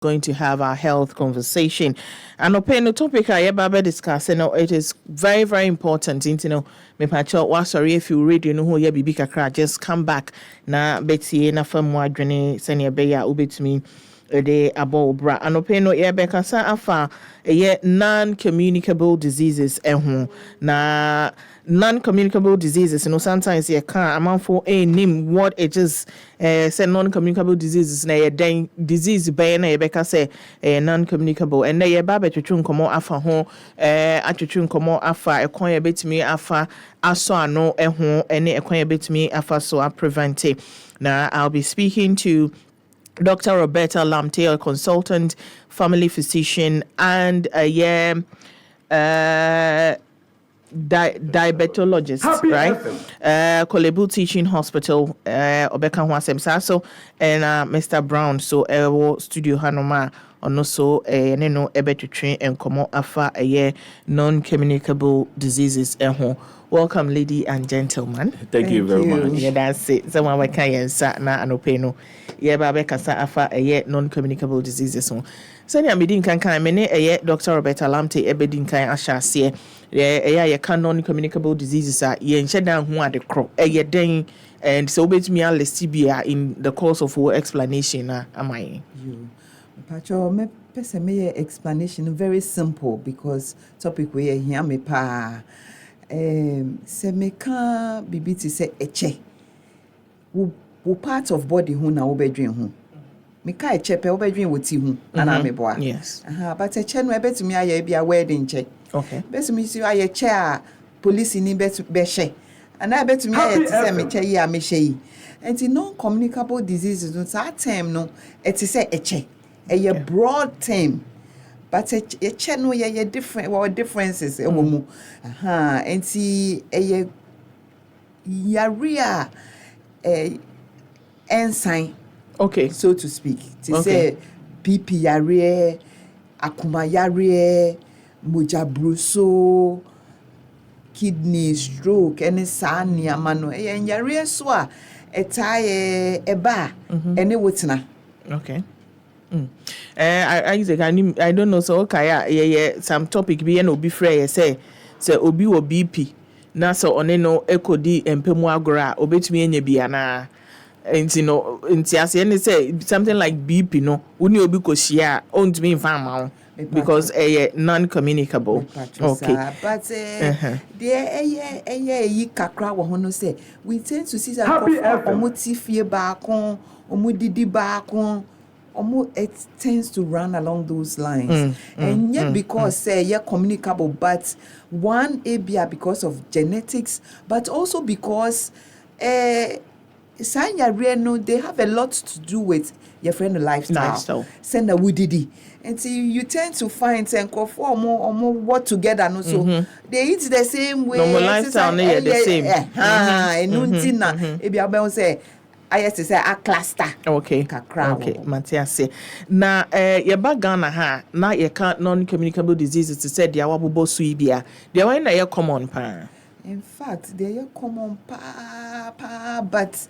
going to have our health conversation. And open the topic I ever discuss, it is very, very important. Me pacho wa sorry if you read who ye bibi kakra, just come back na beti na fam wadwene sene be ya ubetumi de abo bra. And open no ye bekasa afa non-communicable diseases na non-communicable diseases sometimes you can't amount for a name what it is say non-communicable diseases na ye disease by na ye beka say non-communicable and na ye ba betwetwe nkomo afa ho atwetwe nkomo afa ekon ye betimi afa aso ano ho ene ekon ye betimi afa so a prevent it. Now I'll be speaking to Dr. Roberta Lamptey, a consultant family physician and a diabetologist, right? Kolebu Teaching Hospital, Obeka Huasem Saso, and Mr. Brown. So, studio Hanoma, and also Neno Ebetri and Komo Afa, a non-communicable diseases. Welcome, lady and gentlemen. Thank you very much. Yeah, that's it. Someone we can sat na anopeno. Yeah, babe kasa afa a non-communicable diseases. So, I'm being can many a Dr. Roberta Lamptey ebedin kan ashase. Yeah, you can non-communicable diseases are ye down who are the crop a den and so bet me all the in the course of our explanation. Am I? You, Pacho, me pese me explanation very simple because topic we here me pa. Se me ka bibi ti se eche wo part of body hu na wo bedwen hu me ka eche pe wo bedwen wo ti hu na me boa Yes. But eche no ebetumi aye bia wedding che Okay. betumi si aye che a police ni be she ana betumi aye ti se me che yi a me she yi enti non-communicable diseases no that term no it is say eche a broad term. But a channel ye different or differences and see a yaria ensign, Okay. so to speak. To say BP yare, akuma yare, mujabruso, kidney stroke, any sanya mano, and yare swa, a tie a bar, any whatna. Okay. I don't know. So okay, some topic be no be free. Say obi wo BP. Na so one no ekodi empemu agora obetumi enye bia na. Enti no enti ase any say something like BP no. Uni obi ko shia ontumi mfa ma because non-communicable. Okay. But there yi kakra wo hono say we tend to see that omotifie baako omodidi baako it tends to run along those lines. And yet because you're communicable, but one abia because of genetics, but also because Sanya Reno, they have a lot to do with your friend lifestyle. Send a woodidi. And so you tend to find or more what together no so they eat the same way. No lifestyle the same. And nuntina ebia say I used to say a cluster. Okay. Okay. Matias. Na yeba Ghana ha na ye can't non-communicable diseases to say dia wabubo suibia. Dia why na ye common pa. In fact, they are common pa but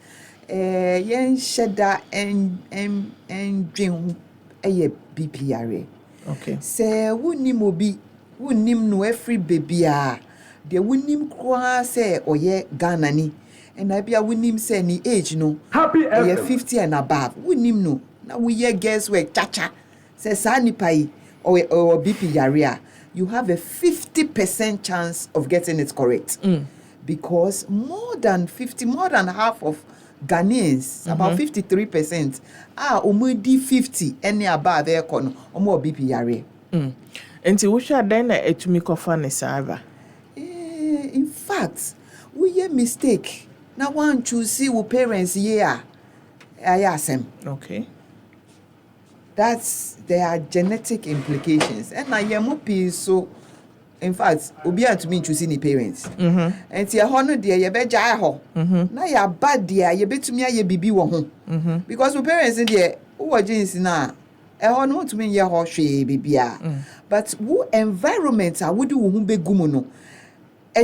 yen sheda and dream a BPRA. Okay. Say wunim obi wunim no every baby a de wunim kwa say oye Ghana ni. And I be a winning say ni age no. Happy ever. 50 and above. Winning no. Now we hear guesswork. Cha-cha. Say sani pai or BP yaria. You have a 50% chance of getting it correct. Because more than half of Ghanaians, about 53%, are omudi 50 any above their corner or more BP yaria. And to which are then etumi kofa ne sava. In fact, we hear mistake. Now one to see wo parents here. I ask them. Okay. There are genetic implications. And I am so in fact, obi to me choosing the parents. And ti honor dear ye be jai ho. Na ya bad dear ye betumi aye bibi wo ho. Because wo parents in there who jeans na e honor to me ye ho hwe bibia. But wo environment a wo di wo hu be gumu no.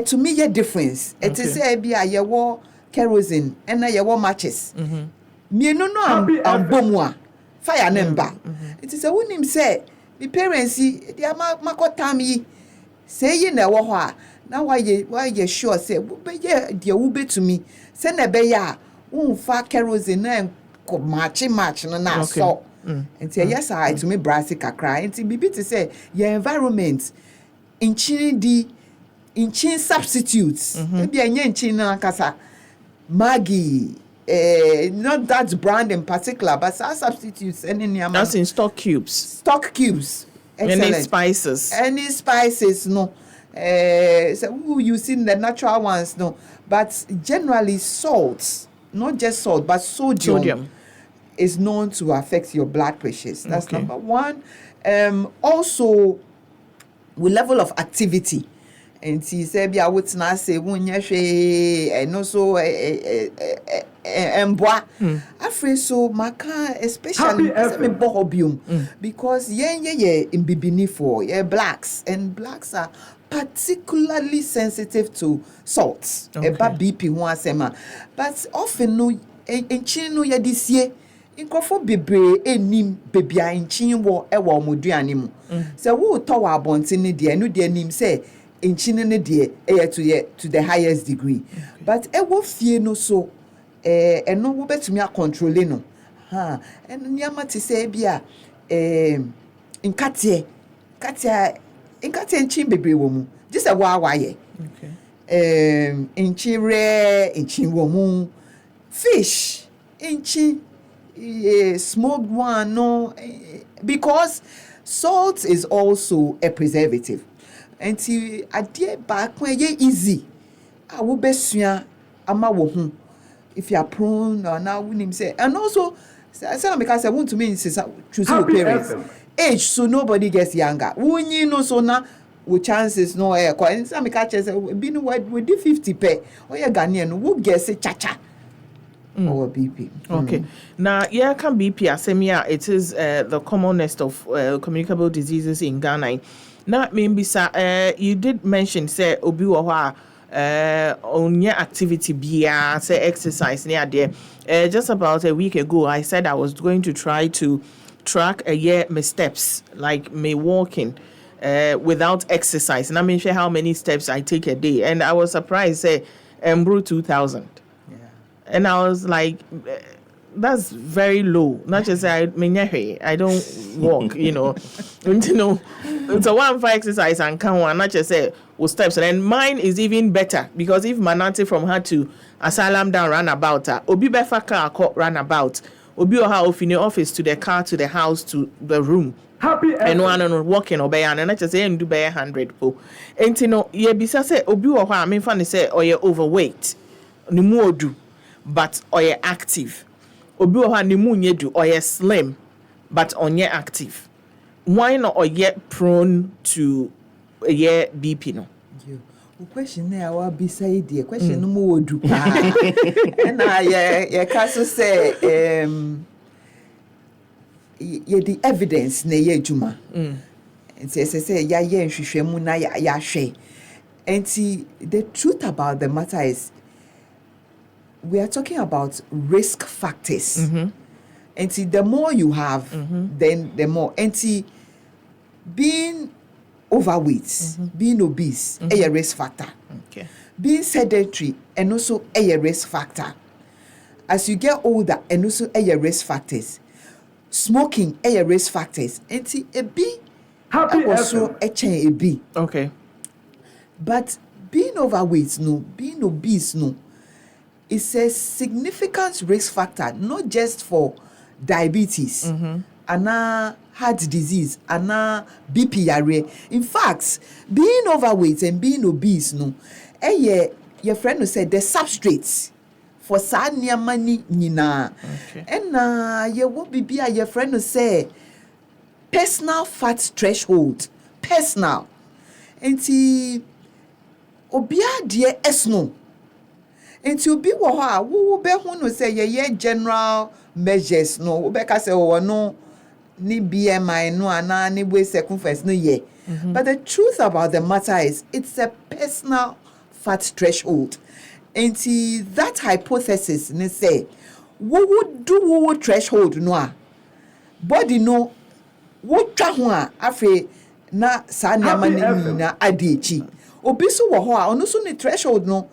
To me ye difference. It is say be a ye wo kerosene and na ye wo matches. Me no am bomu a fire number. It is a wonim say the parents they are makotami say ye na wo ho a na why you sure say be ye wo to me say na be ya wo fa kerosene na ko match no na so and say yes I to me brassy kakra and bibi to say your environment in substitutes maybe anya in na kasa Maggie not that brand in particular, but some substitutes. That's in stock cubes. Stock cubes. Excellent. Any spices, no. So using the natural ones, no. But generally, salts, not just salt, but sodium. Is known to affect your blood pressures. That's number one. Also, with level of activity. And she said, I would not say, and also bois. Afraid so, Maka, especially bohobium, because in bibini for blacks, and blacks are particularly sensitive to salts. About BP but often no in chino ya this year. Inkofo bebre enim bebia inchin wo e wo moduane mu se wo to wa abonte ne de no de nim se inchin ne de to the highest degree but e wo fie no so eno wo betumi a control no ha en niama ti se bia inkate inchin bebre wo mu just a wa ye inchin re inchin wo mu fish inchin smoked one, no, because salt is also a preservative. And see, a dear back when ye easy, I will be sooner. Ama wo if you are prone or now wouldn't say, and also, because I want to mean choose your parents. Age, so nobody gets younger. When you know, so now with chances no air. And some catches been with the 50 pay or your Ghanaian who gets a cha-cha. Or BP. Okay. Now, yeah, can BP asemia. It is the commonest of communicable diseases in Ghana. Now, maybe sir, you did mention say obi wa on your activity bia say exercise near there. Just about a week ago, I said I was going to try to track my steps, like me walking without exercise. And I mean, how many steps I take a day, and I was surprised. Say, Embru 2,000. And I was like, that's very low. Not just I don't walk, you know. And, you know, it's a 1-5 exercise and can one, not just say steps. And mine is even better because if Manati from her to asylum down runabout, Obi Befa car run about, Obi or how in the office to the car to the house to the room. Happy and one on walking or and I just say and do by 100 po. And you know, ye bisa say Obi or I mean funny say or you're overweight. No more do. But or you're active. Obi or ni mu do or you're slim, but on your active. Why not or yet prone to BP no? The question there will be said the question no more do. And I can say the evidence na ye juma. And say ya nhwehwemu na ya hwe. And the truth about the matter is we are talking about risk factors. And the more you have, then the more. And being overweight, being obese, a risk factor. Okay. Being sedentary, and also a risk factor. As you get older, and also a risk factors. Smoking, a risk factors. And a B, also a chain a B. Okay. But being overweight, no, being obese, no, is a significant risk factor, not just for diabetes, and heart disease, and BP. In fact, being overweight and being obese, no, your friend who said the substrates for sanya money nina. And you will be your friend who say personal fat threshold, personal. And obia dear esno. And to be wa who be who say ye general measures no we be say no ni BMI no ana ni waist circumference no ye. But the truth about the matter is it's a personal fat threshold. And that hypothesis ne say we would do threshold no body no wotwa ho a afi na saa nneɛma no nyina ade echi obi so wɔ hɔ a ɔno so ne threshold no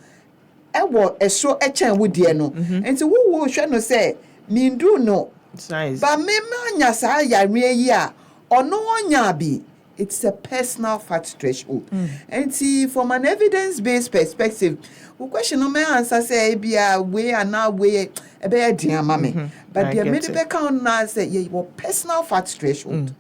ɛwɔ ɛso ɛkyɛn wo deɛ no nti wo hwɛ no sɛ mindu no size ba me nya saa yare yi a ɔno ɔnya bi. It's a personal fat threshold. And see, from an evidence-based perspective, we question no man answer say be a way and now way a bear dear mammy. But the medical count now say your personal fat threshold.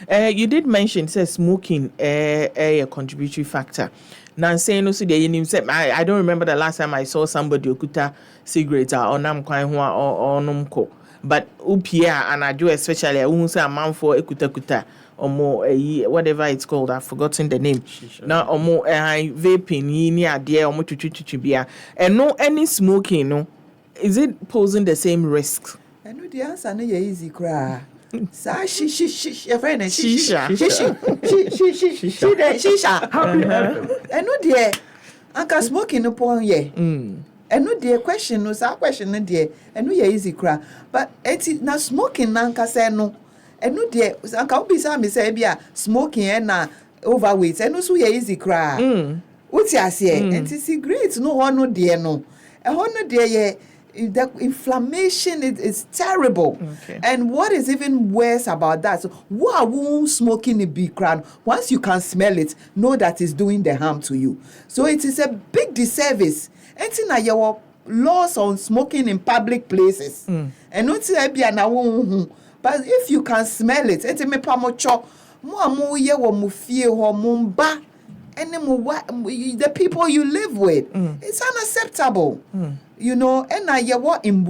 You did mention say smoking a contributory factor. Now saying also the name said I don't remember the last time I saw somebody okuta cigarettes or nam kwan or numko. But upia and I do especially I won't say a man for ekuta or more whatever it's called. I've forgotten the name. Now or more vaping ni idea or more to beer and no any smoking. No, is it posing the same risk? I know the answer. No, easy cry. Sa your friend shisha. I know the uncle smoking upon ye. And no dear question, no sa question, no dear, and no easy cry. But it's not smoking, Nanka say no. And no dear, Uncle be some say be smoking and overweight, and no so easy cry. What's ya say? And it's cigarettes, no one no dear no. A honor dear, the inflammation is terrible. Okay. And what is even worse about that? So, what won't smoking a big crown? Once you can smell it, know that it's doing the harm to you. So it is a big disservice. And now your laws on smoking in public places. And not say be an but if you can smell it, and me pamocho, mo ye wo mu fie ho mumba, and the people you live with, it's unacceptable. You know, and now you what in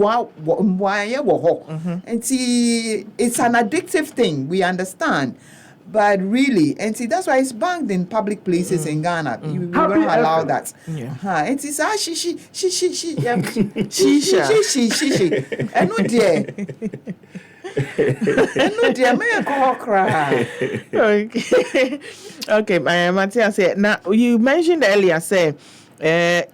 and see it's an addictive thing, we understand. But really, and see, that's why it's banned in public places in Ghana. We won't allow that. Yeah. And it's she. And no dear. And no dear, may I call cry. Okay, Matthias said, now you mentioned earlier, say,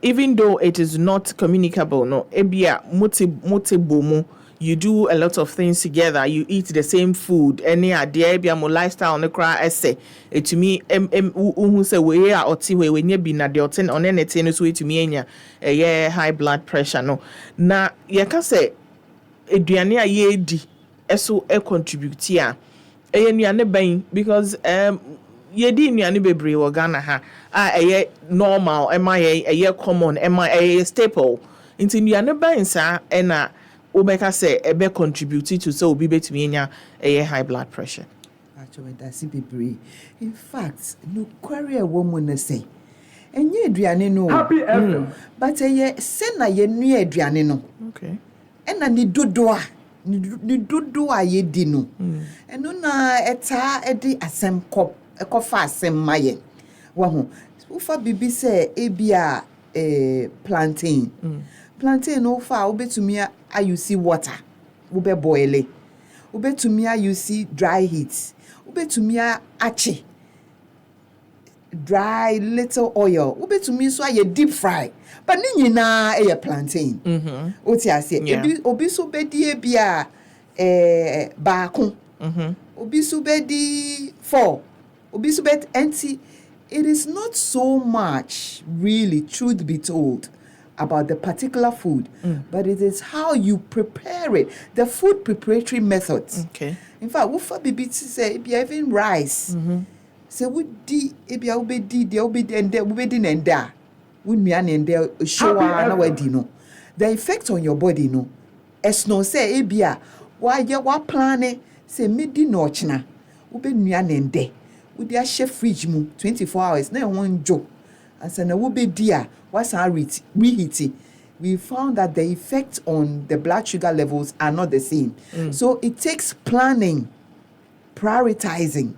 even though it is not communicable, no, ebia motibomu. You do a lot of things together. You eat the same food. Any idea be a more lifestyle on the cry essay. It to me, who say we are or tea we near be na the oten on anything so to me a high blood pressure. No, na you can say eduane a ye di eso e contribute here. Nuane ben because ye di nuane bebre wo Ghana ha a normal am I common am I staple. Into nuane ben sa na Obeka say ebe contribute to so obi betumi enya high blood pressure. Actually, that's it. In fact, no query a woman say. Enye aduane no. Happy FM. But se na ye nua aduane no. Okay. Ena ni dodo a ye di no. Eno na eta edi asem kop ekofa asem maye. Wahu. Ufa bibi say ebia plantain. Plantain no fa obetumi you see water ube boil it obetumi you see dry heat obetumi achi dry little oil obetumi so aye deep fry but ni nyina e plantain oti ase obi so bedi bia baako obi so bedi 4 obi so bet anti it is not so much really, truth be told, about the particular food, but it is how you prepare it, the food preparatory methods. Okay. In fact, what for bibi say if you even rice, say we di if you be di there will be and there will be and there, we nyan and there show na we di no. The effect on your body no, as no say ebia why you wa plan say midi no china, we be nyan and there, we dey chef fridge mu 24 hours na one joke. And so now we be dear. What's our reheating? We found that the effect on the blood sugar levels are not the same. So it takes planning, prioritizing.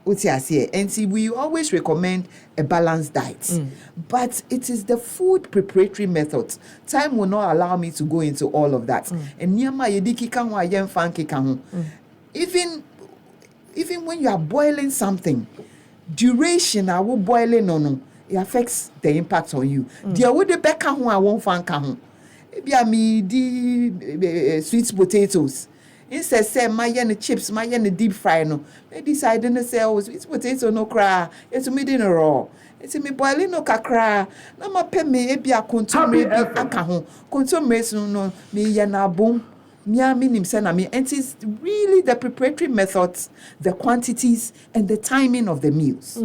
And see, we always recommend a balanced diet. But it is the food preparatory methods. Time will not allow me to go into all of that. And even when you are boiling something, duration I will boiling no it affects the impact on you. There would the beka ho I won't fan ka ho. Maybe I me di sweet potatoes. Instead say my yen chips, my yen deep fry no. They decide to say oh it's potato no cry. It's me dinner raw. It's me boiling no kakra. Na ma pe me e bia kontomre bi aka ho. Kontomre so no me yen abom. Mia minim say na me. And it's really the preparatory methods, the quantities and the timing of the meals.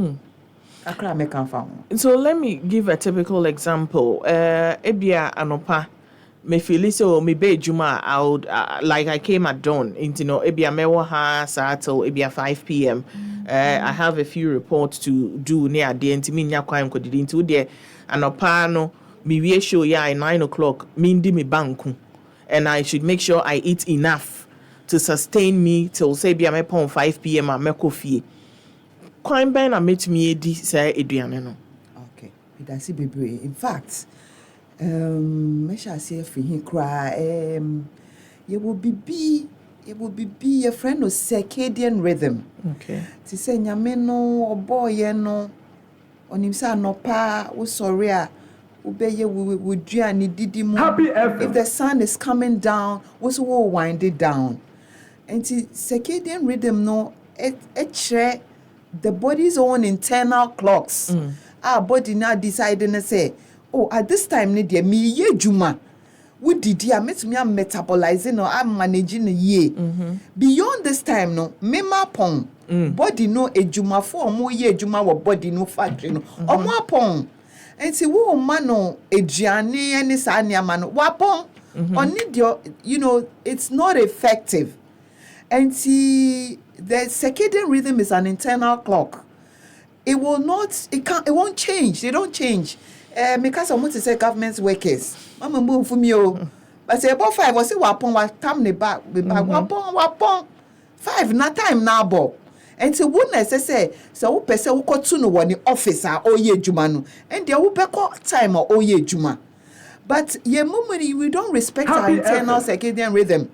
Kakra me kan fa ho. So let me give a typical example. Ebia anopa. Me feel so me be juma I would like I came at dawn into ebia mewo ha sa till ebia 5 p.m. I have a few reports to do near the intimi nya kwan ko didi into there anopa no me wie show ya 9 o'clock me ndi me banku and I should make sure I eat enough to sustain me till say bia me pon 5 p.m. a me coffee kwan ben na metumi edi say eduane no. Okay, that's bebre. In fact, me shall say for him cry. You will be a friend of circadian rhythm. Okay. To say nyame no or boy no on him say no pa wo sorry a obeye we duane didi mu. If the sun is coming down, we so wind it down. And circadian rhythm no it the body's own internal clocks. Our body now deciding to say, oh, at this time, me ye juma. What did you make me metabolizing or I'm managing a year? Beyond this time, no, me ma pong. Body no a juma for more ye juma or body no factory no. Or more pong. And see, wo mano a gianni and this anya mano wapong. On need your, it's not effective. And see, the circadian rhythm is an internal clock. It won't change. They don't change. Because I want to say government workers. Mama move for me. But say about 5 or say wapon wa tam ne back wapon 5 na time na bo. And so when I say so wo pese wo kotu no woni office a oye juma no. And there wo beko time or oye juma. But ye memory we don't respect our internal circadian rhythm.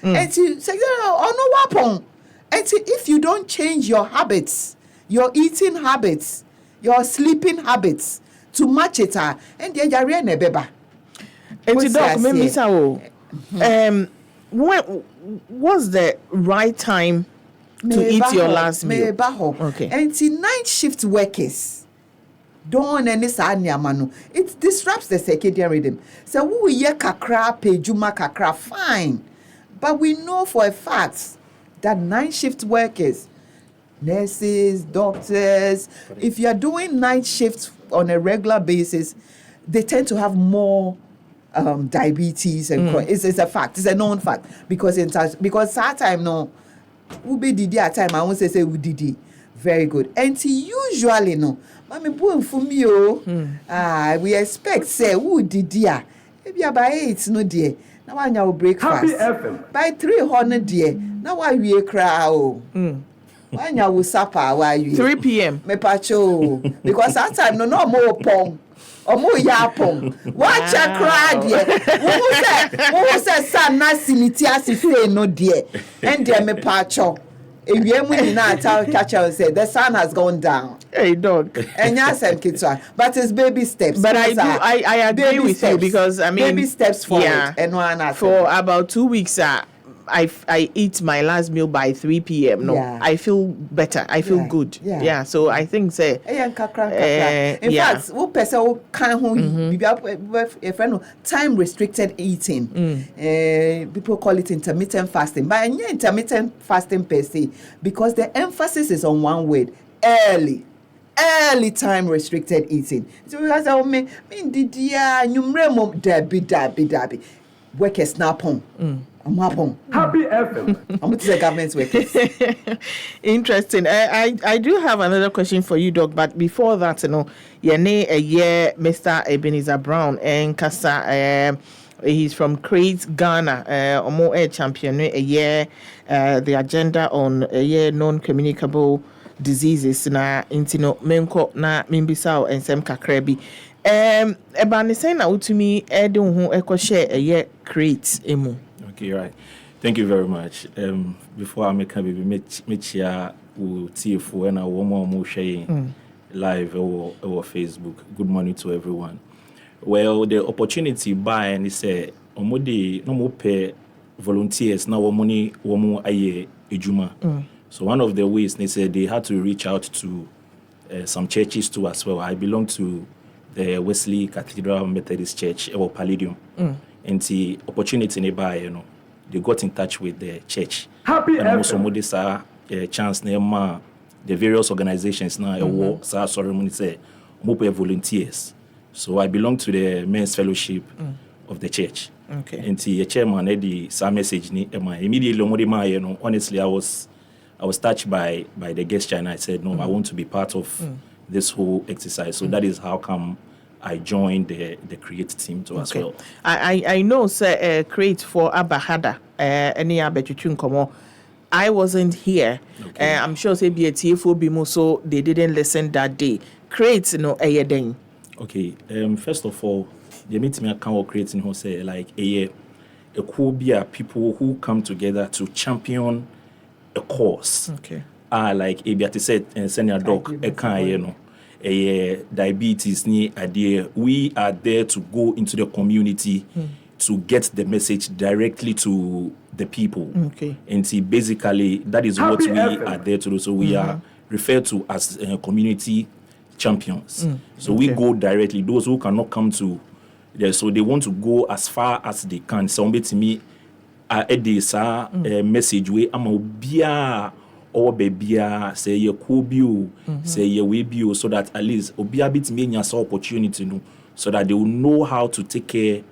And so say no wapon. And so if you don't change your habits, your eating habits, your sleeping habits to match it, and then you're in a beba. And doc, maybe so. When was the right time to eat your last meal? Okay. And see, night shift workers don't any manu. It disrupts the circadian rhythm. So we ye kakra pejuma kakra fine, but we know for a fact that night shift workers, nurses, doctors, if you are doing night shifts on a regular basis, they tend to have more diabetes and it's a fact. It's a known fact because that time no, we be didi at time. I won't say we didi. Very good. And usually no, mami boom for me we expect say who didi a. Maybe by 8 no dear. Now I know breakfast. By 300 dear. Now I we cry when you will supper, why you 3 p.m. Me pacho because that time no more pong or more yapong. Watch a crowd dear. Who say son na sinitia si say no dear. And dear me pacho. If you when na tell catcher say the sun has gone down. Hey dog. And yes, but it's baby steps. But I agree with you because I mean baby steps forward and one for about 2 weeks I eat my last meal by 3 p.m. No, I feel better. I feel good. Yeah. So I think say. In fact, what person can time restricted eating. People call it intermittent fasting, but intermittent fasting per se because the emphasis is on one word: early time restricted eating. So because I mean did you dabi workers snap on. Happy FM. I'm going to say government workers. Interesting. I do have another question for you, Doc. But before that, your name a year, Mr. Ebenezer Brown and Kasa. He's from Crete, Ghana. Omo air champion a year. The agenda on a year non-communicable diseases na intino menko na mimbisao and sem kakrebi. Ebani say na utumi edun ho ekoshe a year Crete emu. Okay, right. Thank you very much. Before I make a baby, meet here with TF and a woman sharing live over Facebook. Good morning to everyone. Well, the opportunity by and say, Omodi no more pay volunteers now womu aye ejuma. So one of the ways they said they had to reach out to some churches too as well. I belong to the Wesley Cathedral Methodist Church or Palladium. And the opportunity nearby, they got in touch with the church. Happy and also this chance near the various organizations now ceremony say volunteers. So I belong to the men's fellowship of the church. Okay. And the chairman had the same message immediately honestly I was touched by the gesture, and I said no, I want to be part of this whole exercise. So that is how come I joined the Create team too as well. I know say Create for Abahada any abetutu nkomo. I wasn't here. Okay. I'm sure say be a TFO bimo, so they didn't listen that day. Create no ayeden. Okay. First of all, the meeting I can create in who say like a cool be people who come together to champion a cause. Okay. Like Ebiati said, senior doc, diabetes ni idea. We are there to go into the community to get the message directly to the people. Okay. And see, basically, that is what we are there to do. So we are referred to as community champions. So we go directly. Those who cannot come to there, so they want to go as far as they can. Somebody to me, message way ama obia or babia say ye cool say ye we bio, so that at least obia bit me nya opportunity no, so that they will know how to take care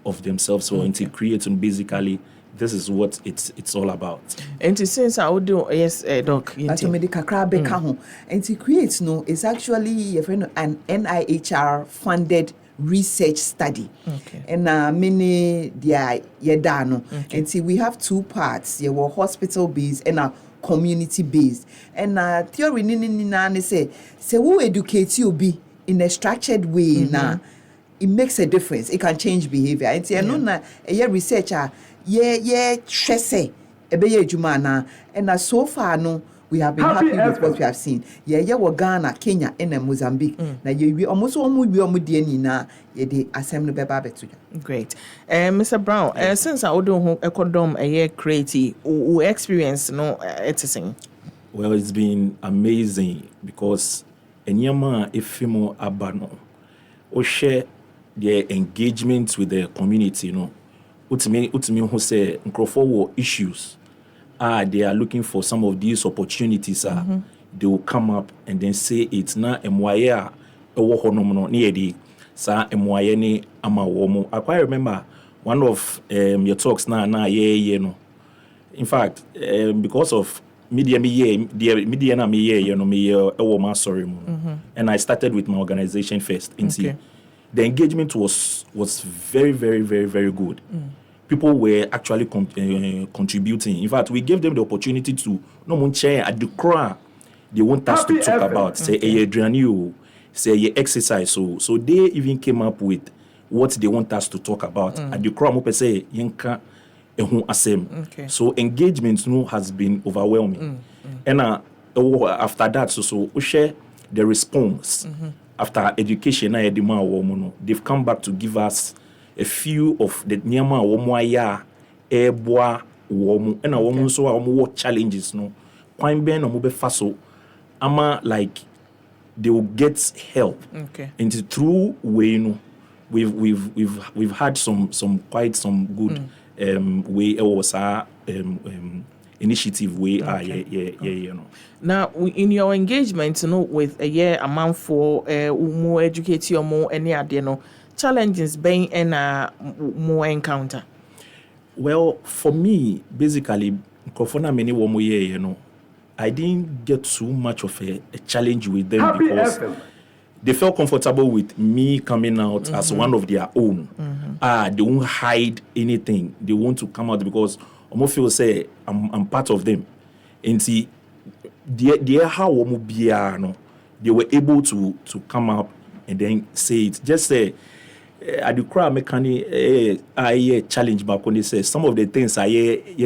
of themselves. So into creating basically this is what it's all about. And since I would do yes doc but me the kakra be ka ho and Create no is actually a friend an NIHR funded research study. Okay. And many dia yedano. And see we have two parts. You were hospital based and community based. And theory ni say who educate you be in a structured way na it makes a difference. It can change behavior. And see no na a researcher trese ebeye ejuma na and so far no we have been happy with what we have seen. We Ghana, Kenya, and Mozambique. Now we almost na the assembly betu. Great. Mr. Brown, since I would do a condom a year creative experience no editing. Well, it's been amazing because enyama efimo abano o share their engagement with the community, utimi who say nkrofo issues. They are looking for some of these opportunities. They will come up and then say it's not MYA near sa MYA ni ama womo. I quite remember one of your talks no. In fact, because of media na and I started with my organization first. Okay. The engagement was very, very, very, very good. People were actually contributing. In fact, we gave them the opportunity to chair at the crowd. They want us to talk about say a say exercise. So they even came up with what they want us to talk about. At the crowd, say yenka ehun asem. Okay. So engagement has been overwhelming. And after that, so we share the response after education. They've come back to give us a few of the nyama womoya eboa womu and a woman so what challenges no kwan ben no be faso ama like they will get help. Okay. And through way no we've had some quite some good way was initiative way Now in your engagement with a year amount for more educate you more any idea challenges being and more encounter. Well, for me, basically, I didn't get too much of a challenge with them because they felt comfortable with me coming out as one of their own. They won't hide anything. They want to come out because I feel say I'm part of them. And see, they were able to come up and then say it. Just say, I do crowd mechanic I challenge back when they say some of the things I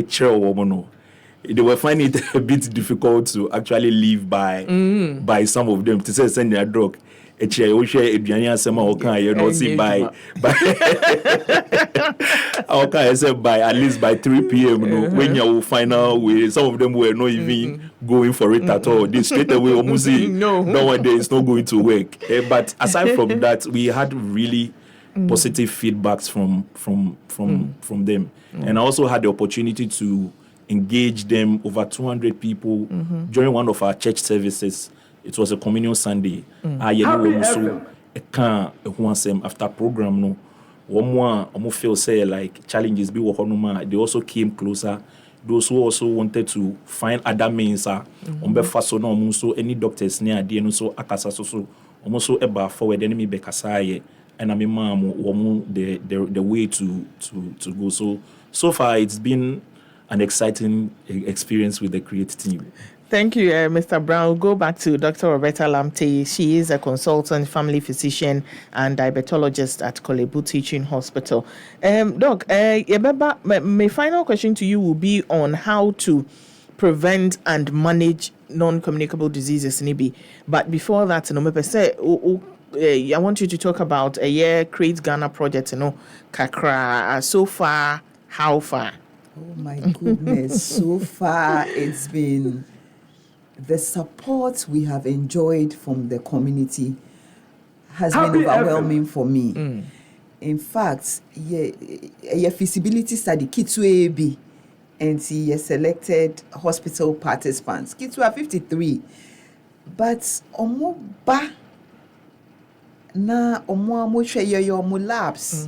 chair woman. They were finding it a bit difficult to actually live by some of them. To say send their dog. Okay, I said by at least by 3 p.m. When you final way, some of them were not even going for it at all. They straight away almost say, No. one day it's not going to work. But aside from that, we had really positive feedbacks from them, and I also had the opportunity to engage them, over 200 people during one of our church services. It was a communion Sunday. After program no. One feel say like challenges be they also came closer. Those who also wanted to find other means so any doctors near the so akasa so almost so eba forward enemy be kasaye and I mean the way to go. So far it's been an exciting experience with the Create team. Thank you, Mr. Brown. We'll go back to Dr. Roberta Lamptey. She is a consultant, family physician, and diabetologist at Kolebu Teaching Hospital. Doc, my final question to you will be on how to prevent and manage non-communicable diseases, Nibi. But before that, I want you to talk about a year Create Ghana project, Kakra. So far, how far? Oh my goodness, so far it's been... The support we have enjoyed from the community has been overwhelming for me. In fact, a feasibility study, Kitu AB, and he selected hospital participants. Kitu are 53. But omo ba na omo share your labs,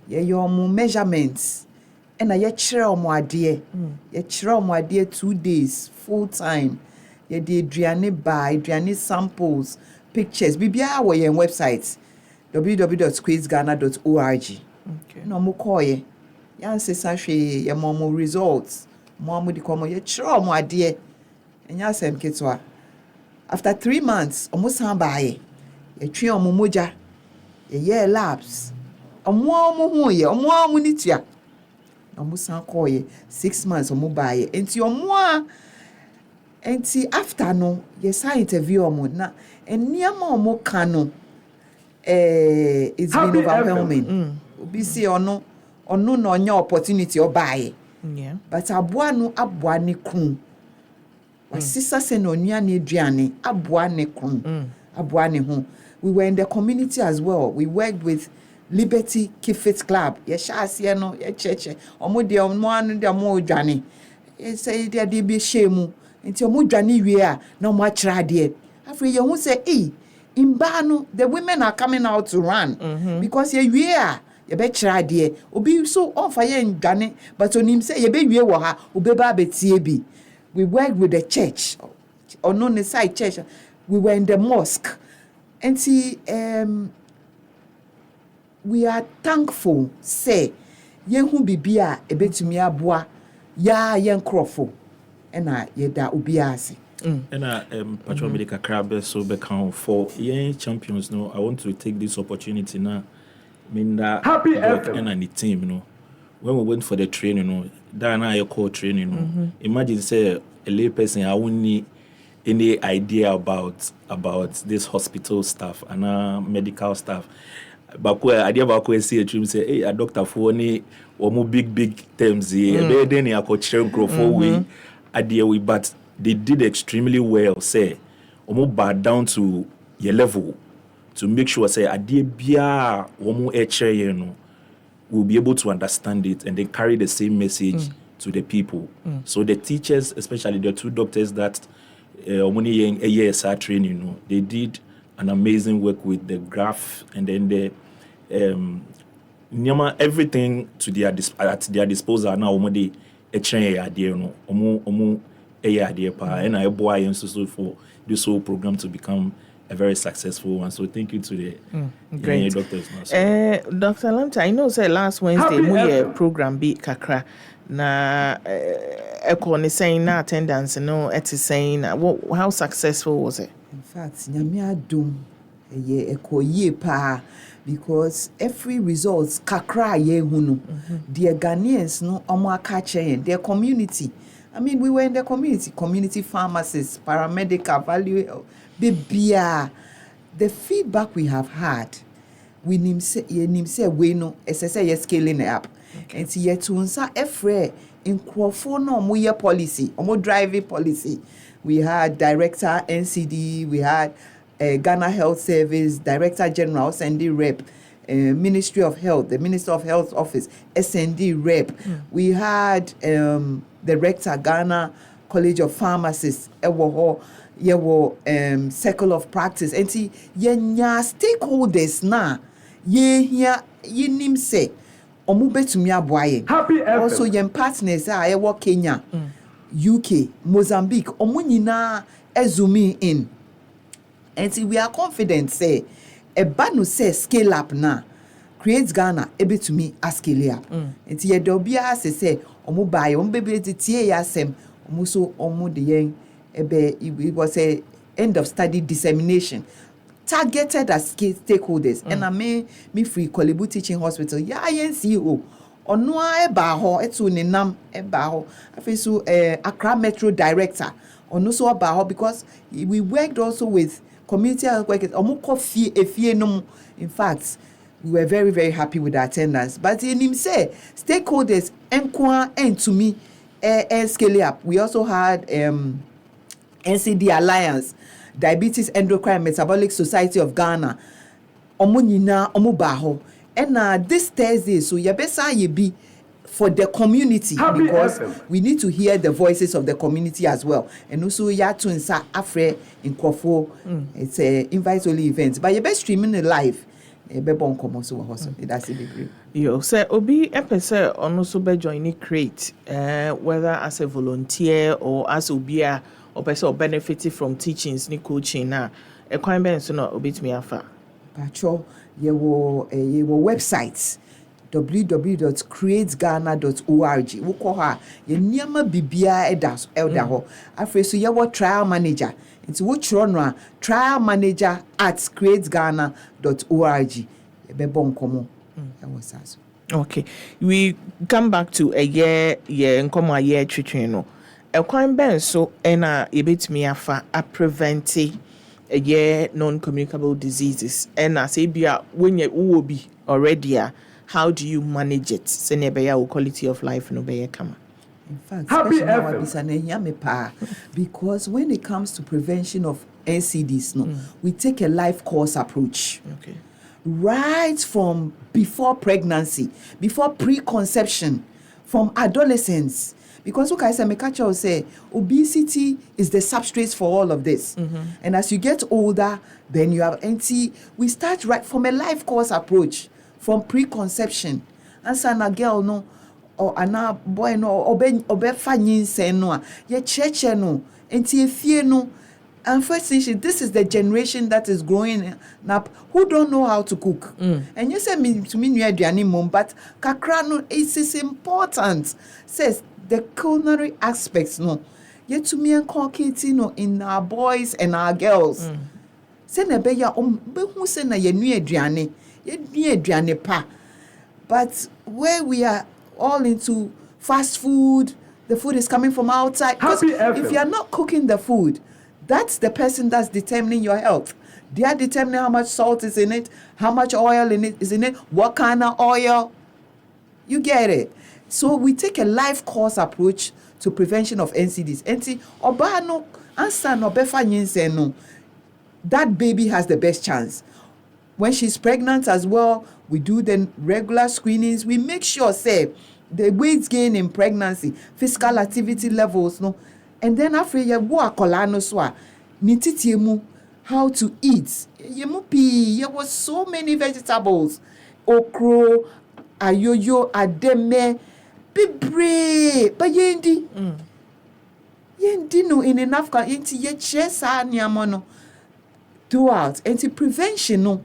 your measurements, and a yechre omo adie 2 days full time. The Adriani samples, pictures. Bibia our website www.quizghana.org. Okay. No mo koye. Yan se sahwe ye mo results. Mo di komo ye chiro mo ade. Enya sem ketwa. After 3 months, omo san baaye. Ye twe omo moja. Ye labs. Omo hu ye, omo ni tua. Omo san koye 6 months omo baaye. Enti omo Enti after no, yes, I interview na and near more cano it's been overwhelming. Obi say or no your opportunity or buy. Yeah. But abua ne kun. Sister say no nya ne aduane abua ne kun. Abua ne ho. We were in the community as well. We worked with Liberty Kifit Club. Yes, I no church. Omo de omo anu de omo aduane. E say there dey be shame. Nti omo dwane wie a na omo akira de afre ye hu say imba no the women are coming out to run because ye wie a ye be kira de obi so on fa ye dwane but onim say ye be wie wo ha obe ba betie bi. We worked with the church or no ne side church. We were in the mosque. And we are thankful say ye hu bibia ebetumi aboa ya ye nkrofo. Ena yeda obiase ena patro medical crab so be count for young champions no. I want to take this opportunity now happy and the team when we went for the training that na your core training imagine say a lay person I won't need any idea about this hospital staff and medical staff but idea about see a dream say hey a doctor for any or more big terms here then I could share way but they did extremely well, say, almost back down to your level to make sure, say, bia will be able to understand it and then carry the same message to the people. So the teachers, especially the 2 doctors that ASR training, they did an amazing work with the graph and then the everything to at their disposal now. And I boy so for this whole program to become a very successful one. So thank you to the doctors. Dr. Lamptey, I know say last Wednesday we program be kakra na ekoni saying na attendance saying how successful was it? In fact, nyame adom ekoye pa because every results kakra ye hunu the Ghanaians no omo aka chen their community. I mean, we were in the community pharmacists, paramedical, value, bibia. The feedback we have had, we say we no, as I say, you're scaling it up. And see yet to unsa efre in no omo policy, omo driving policy. We had Director NCD, we had Ghana Health Service, Director General, SND Rep, Ministry of Health, the Minister of Health Office, SND Rep. We had the Rector, Ghana College of Pharmacists, Circle of Practice. And see, yenya stakeholders na, ye nim se, omu betumi aboaye. Also, yen partners are Kenya, UK, Mozambique, omu nyina zooming in. And see, we are confident say, no say scale up na, creates Ghana able to me a scale up. And see, dobia say, omu buy, baby tie yasem, omu so omu de yen, it was a end of study dissemination. Targeted as stakeholders. And I me free Kolebu Teaching Hospital. Yeah, CEO. Ono eba ho etu ne nam eba ho. Afesu Accra Metro Director. Ono so eba ho because we worked also with community health workers. Omo kofi efie no. In fact, we were very, very happy with the attendance. But in him say stakeholders enkwa and to me scale up. We also had NCD Alliance, Diabetes Endocrine Metabolic Society of Ghana, omo nyina omo ba ho. And this Thursday, so yebesa ye be for the community because we need to hear the voices of the community as well. And also ya to insa afre in Kwafo. It's a invite only event, but you best streaming it live. Be bon komo so ho so. That's a degree. Yo, say obi epese ono so be join it create whether as a volunteer or as obia or person or benefited from teachings ni coaching na e kwan ben so no obetumi afa pacho ye wo websites www.createghana.org wo ko ha ye niama bibia elda ho afre so ye wo trial manager nti wo chro no a trial manager at createghana.org ye be bon komo e wo saso. Okay, we come back to a year nkomo a year twetwe no ekwan ben so na ebetumi afa a prevent a year non-communicable diseases and as bia when you will be already how do you manage it sene be ya quality of life no be kama. In fact, because when it comes to prevention of NCDs we take a life course approach. Okay. Right from before pregnancy, before preconception, from adolescence. Because look, I said, Mekacha say, obesity is the substrate for all of this. And as you get older, then you have we start right from a life course approach, from preconception. And so a girl, no, or a boy, no, obe fanyin say no, ye cheche no, fear no. And first thing, this is the generation that is growing up who don't know how to cook. And you say to me, you are mom, but kakra no, it is important. Says the culinary aspects, no. Yet to me and concrete, no, in our boys and our girls. Say na be ya who say na ye nu aduane pa. But where we are all into fast food, the food is coming from outside. If you are not cooking the food, that's the person that's determining your health. They are determining how much salt is in it, how much oil is in it, what kind of oil. You get it. So we take a life course approach to prevention of NCDs. Oba no answer no befa nyinse no. That baby has the best chance. When she's pregnant as well, we do the regular screenings. We make sure say the weight gain in pregnancy, physical activity levels no. And then after you go akola no so nititiemu how to eat. There was so many vegetables. Okro, ayoyo, ademe, bibre, but yendi. Yendi no in enough can inti ye chesa niamono. Throughout. And prevention no.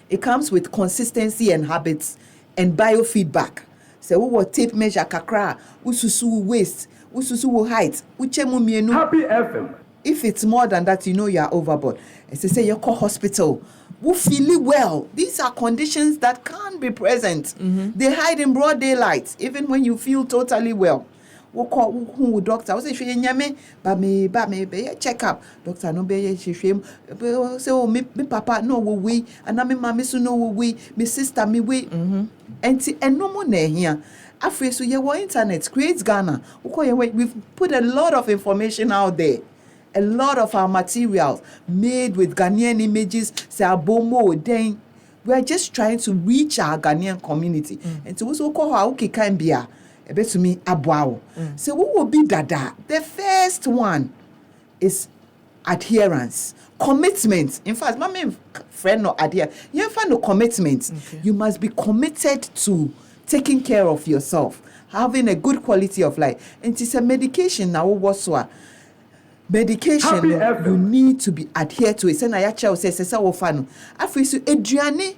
It comes with consistency and habits and biofeedback. So we will tape measure kakra, ususu waist. Ususu height, Happy FM. If it's more than that, you know you are overboard. As they say, you call hospital. We feel well. These are conditions that can't be present. They hide in broad daylight, even when you feel totally well. wo call who doctor, wo say hwe nyame ba me be check up. Doctor no be hwe say oh me papa no wo we, and me mama so no wo we, me sister me we. Enti enomo na ehia. Afre so ye wo internet create Ghana. We've put a lot of information out there. A lot of our materials made with Ghanaian images, say abomo then we are just trying to reach our Ghanaian community. And so we call how can be a bit to me aboao. So what will be dada? The first one is adherence, commitment. In fact, my main friend no adhere. You find no commitment. Okay. You must be committed to taking care of yourself, having a good quality of life. And it's a medication now. What's what? Medication you need to be adhered to it. Say na ya chair say wo fa no. Afri so aduane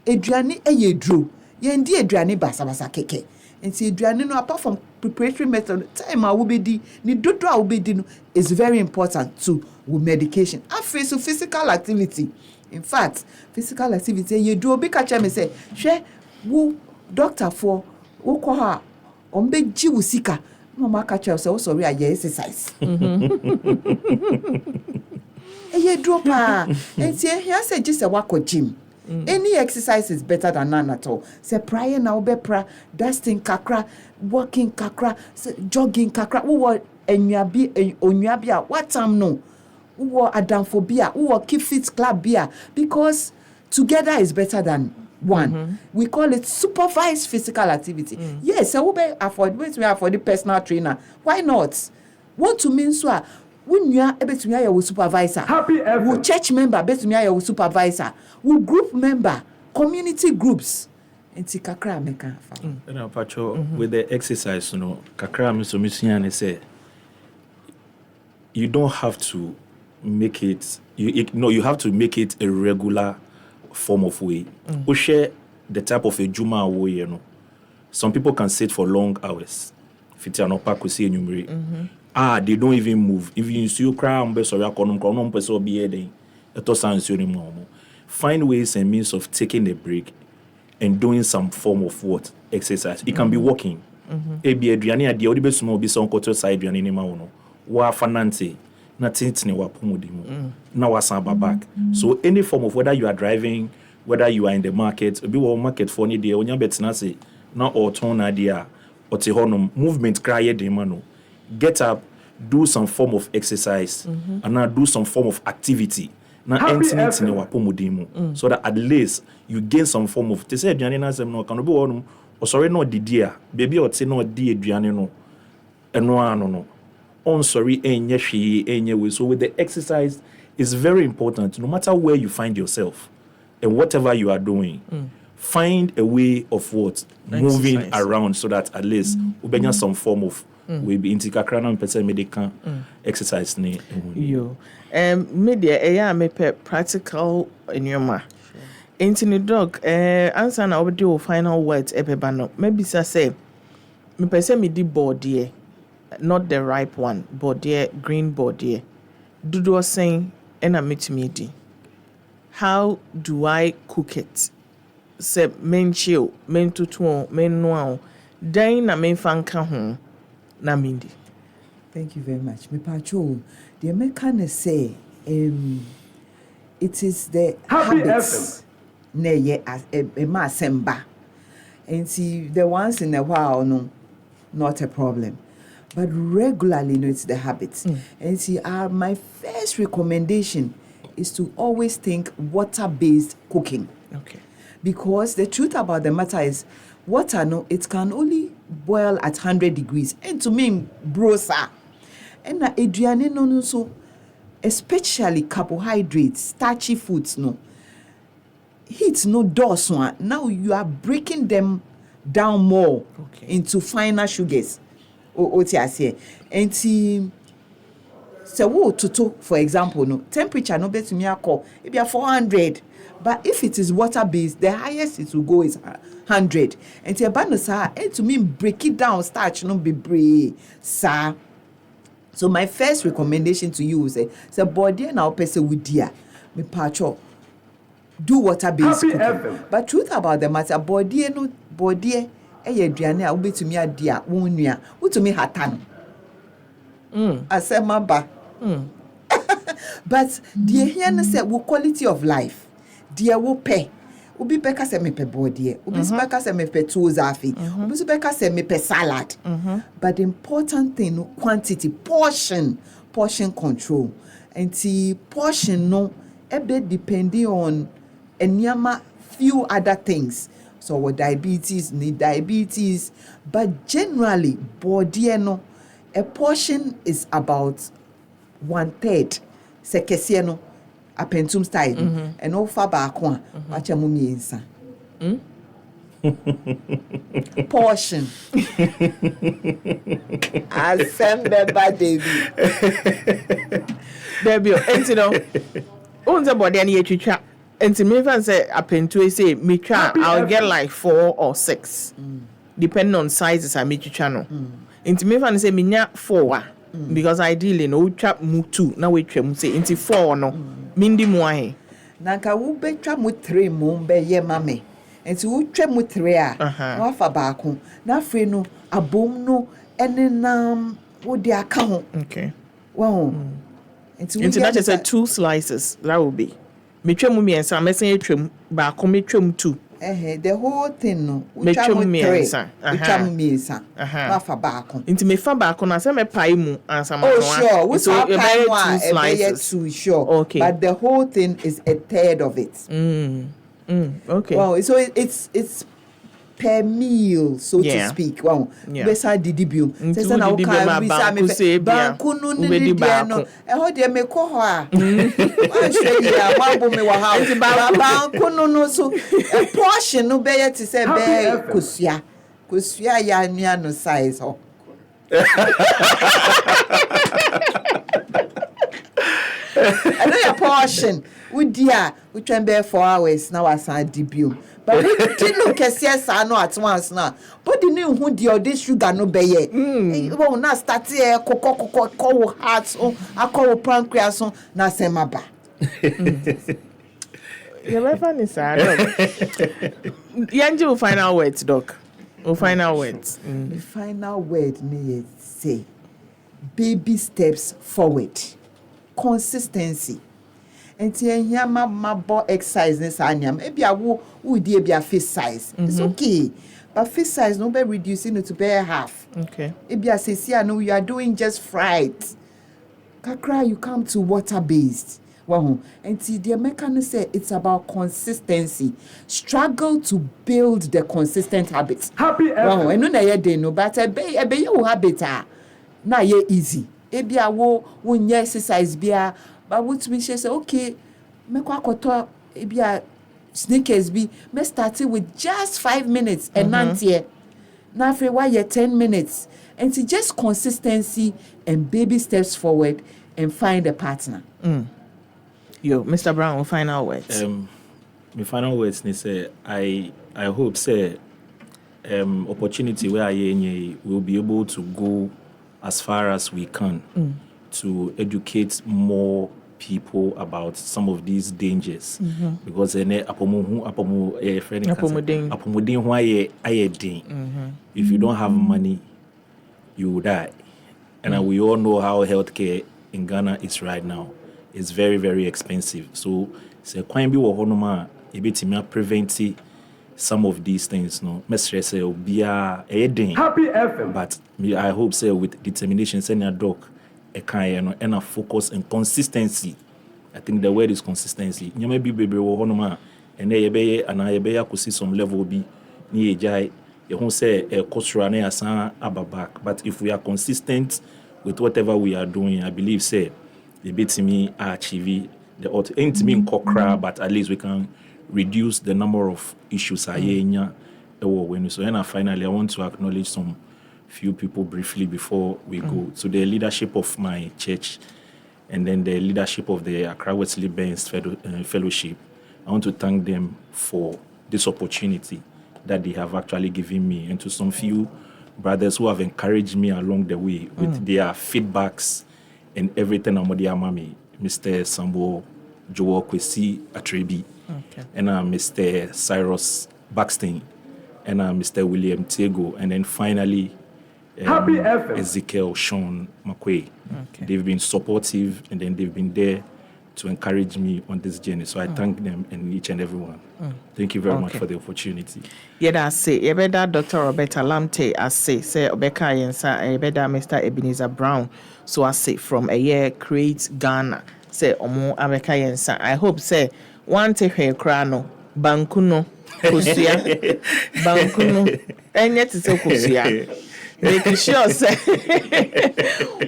eyedro. Ye ndi aduane basa keke. Nti aduane no apart from preparatory method, time a wo be di, ni dodo a wo be di no is very important to medication. Afri so physical activity. In fact, physical activity eyedro be ka chair me say, hwe wo doctor for wo ko ha ombe ji wo sika. Mama catch yourself, sorry, I exercise. You drop and say, here say just a walk or gym. Any exercise is better than none at all. Say prayer now, bepra, dusting kakra, walking kakra, jogging kakra. Who were onyabia? What time no? Who were adamphobia? Who were keep fit club beer? Because together is better than one. We call it supervised physical activity. Yes, I will be afford the personal trainer. Why not? Want to mean so when you are able to hear your supervisor, we church member able to hear your supervisor, we group member, community groups. And kakra meka fa. With the exercise, you know, kakra me so me say you don't have to make it you have to make it a regular form of way. We share the type of a juma way, you know. Some people can sit for long hours. They don't even move. If you see you cry, find ways and means of taking a break and doing some form of what exercise. It can be walking. Now back. So any form of whether you are driving, whether you are in the market, be market for any day, when you bet say now or turn idea or movement cry mano. Get up, do some form of exercise, and now do some form of activity. Now so that at least you gain some form of say no can be or sorry no didia baby or say no di no no. On sorry, so with the exercise, it's very important. No matter where you find yourself and whatever you are doing, find a way of what moving around so that at least we some form of we be into kakrana person medical exercise ne. Yo, media me practical in your ma. Into the dog, answer na obedi final words ebeba maybe say me person me di board here. Not the ripe one, but the green body. Dudu was saying, and I meet me. How do I cook it? Say, men chill, men tutu, men noa. Then na men fanka home. Na mindi. Thank you very much. Me pacho, the American say, it is the habits. Ne ye as a masemba. And see, the once in a while, no, not a problem. But regularly, it's the habits. And see, my first recommendation is to always think water-based cooking. Okay. Because the truth about the matter is, water, no, it can only boil at 100 degrees. And to me, brosa. And aduane no so, especially carbohydrates, starchy foods, no. Heat no dose one. Now you are breaking them down more into finer sugars. And see, so for example, no temperature no bet to me call it be 400, but if it is water based, the highest it will go is 100. And to abandosa and to me break it down, starch no be brave, sir. So my first recommendation to you is say body now person with dear me patcho do water based cooking. But truth about the matter, body aduane a wobetumi adi a wo nua wotumi hata no asemaba but the here no say wo quality of life dear wo pay obi beka say me pe body obi beka say me pe tozafi obi beka say me pe salad but the important thing no quantity portion control and the portion no ebe depending on enyama few other things so with diabetes but generally body no a portion is about 1/3 sekese no apentum style and ofa ba ko a wacha mu miensa portion assemble ba David enti no unze body na yetwitwa enti me fan say apentu say me twa I'll get like 4 or 6 depending on sizes I me twitwa no enti me fan say me nya 4 because ideally no twa mu 2 na we twa mu say enti 4 no mindi mu ahe na ka wo betwa mu 3 mu be ye mame enti wo twa mu 3 a wa fa ba ko na afre no abom no enenam wo de aka ho okay wow enti that is 2 slices that will be me twa mu miensa mesen twa mu ba ko me twa mu 2 the whole thing no we twa mu 3 we twa mu miensa wa fa ba ko enti me fa ba ko na se me pai mu ansa ma oh sure we so pai mu a 2 slices too sure okay but the whole thing is 1/3 of it okay wow so it's per meal so to speak wow besa didi biom say say na o ka bisa me banku no ni dia no e ho de me ko ho a wa hwe ya ma bo me wa ha banku no so a portion no be yet say be kosua ya nua no size ho I know your portion we dia we try be 4 hours now as a debut but we didn't kese no at once na but the new hu the this sugar no be ye we na start here kokoko heart akọ pancreas na semaba you ever ni sa dog yanji will final words doc will final words the final word me say baby steps forward consistency enti ehia mabo exercise this anyam e bia wo di e bia face size it's okay but face size no be reducing it to be half okay e bia say no you are doing just fried kakra you come to water based well enti the mechanic say it's about consistency struggle to build the consistent habits happy well eno na ye dey no but e be you habit na ye easy e bia wo nye exercise bia but what we say okay me kwa koto e bia sneakers be me start with just 5 minutes and nantie na after why 10 minutes and it's just consistency and baby steps forward and find a partner yo Mr. Brown final words my final words ni say I hope say opportunity where I will be able to go as far as we can to educate more people about some of these dangers because if you don't have money you will die and we all know how healthcare in Ghana is right now. It's very, very expensive, so say kwan bi wo honoma e betimi prevent some of these things no mesre say obia happy FM but I hope say with determination send your doc e kan no and a focus and consistency. I think the word is consistency. Nyama bi bebre wo honoma and ye be ana ye be yakosi some level bi ni ejai ye hu say e cultural na asan ababak but if we are consistent with whatever we are doing I believe say the betimi achieve the ain't mean kokra but at least we can reduce the number of issues ayenya so and finally I want to acknowledge some few people briefly before we go to the leadership of my church and then the leadership of the Accra Wesley Benz Fellowship. I want to thank them for this opportunity that they have actually given me, and to some few brothers who have encouraged me along the way with their feedbacks and everything. Mami, Mr. Sambo Jowo Kwesi Atrebi, and Mr. Cyrus Baxton, and Mr. William Tego, and then finally Ezekiel Sean McQuay. Okay. They've been supportive, and then they've been there to encourage me on this journey. So I thank them and each and everyone. Thank you very much for the opportunity. Yeah, I say, Yebeda Dr. Roberta Lamptey, I say Obeka Yensa, Yebeda Mr. Ebenezer Brown. So I say from a year create Ghana. Say Omo Abeka Yensa. I hope say one te he krano banku no kosia banku no enye te se kosia. Make sure say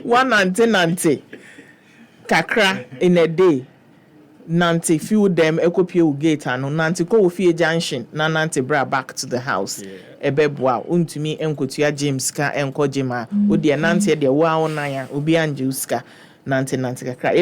one nante kakra in a day. Nanti few them ekopie gate ano nanti ko ofie junction na nanti bra back to the house ebeboa untumi enkotua James ka enko jima wo de nanti de wa onan ya obi anje uska nanti kakra